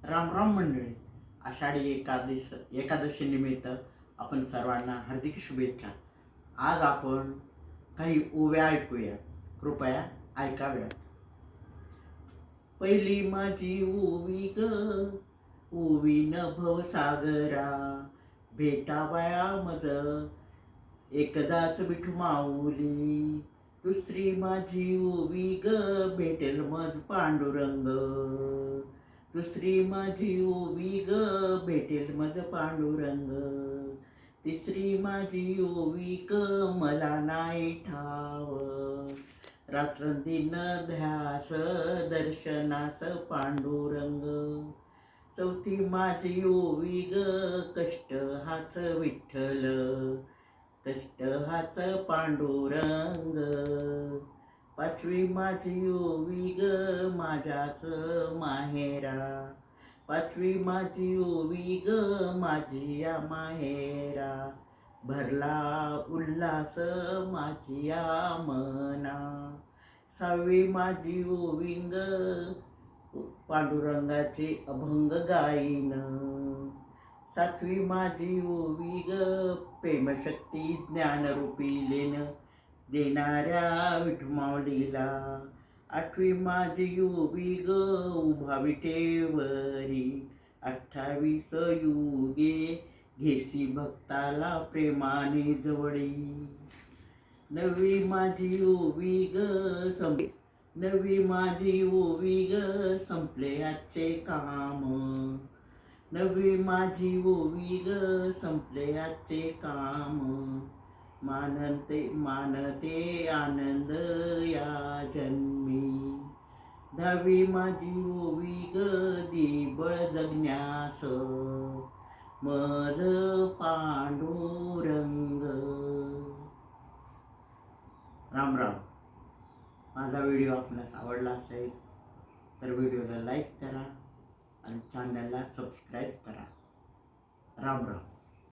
राम राम मंडळी. आषाढी एकादशी निमित्त आपण सर्वांना हार्दिक शुभेच्छा. आज आपण काही ओव्या ऐकूया, कृपया ऐकाव्या. पहिली माझी ओवी ग, ओवी न भवसागरा, भेटावया मज एकदाच विठू माऊली. दुसरी माझी ओवी ग, भेटेल मज पांडुरंग. दुसरी माझी ओवी ग, भेटेल मज पांडुरंग. तिसरी माझी ओवी ग, मला नाही ठाव, रात्रंदिन ध्यास दर्शनास पांडुरंग. चौथी माझी ओवी ग, कष्ट हाच विठ्ठल, कष्ट हाच पांडुरंग. पाचवी माझी ओवी ग, माझ्याच माहेरा, पाचवी माझी ओवी ग, माझी या माहेरा. भरला उल्हास माझी या मना. सहावी माझी ओवी ग, पांडुरंगाचे अभंग गाईन. सातवी माझी ओवी ग, प्रेमशक्ती ज्ञानरूपी लेन देणाऱ्या विठुमाऊलीला. आठवी माझी ओवी ग, उभा विटेवरी, 28 युगे घेसी भक्ताला प्रेमाने जवळी. नववी माझी ओवी ग, नववी माझी ओवी ग, संपले आजचे काम. नववी माझी ओवी ग, संपले आजचे काम. मानते आनंद या जन्मी. दहावी माझी ओवी ग, दिबळ जगण्यास मज पांडुरंग. राम राम. माझा व्हिडिओ आपणास आवडला असेल तर व्हिडिओला लाईक करा आणि चॅनलला सबस्क्राईब करा. राम राम.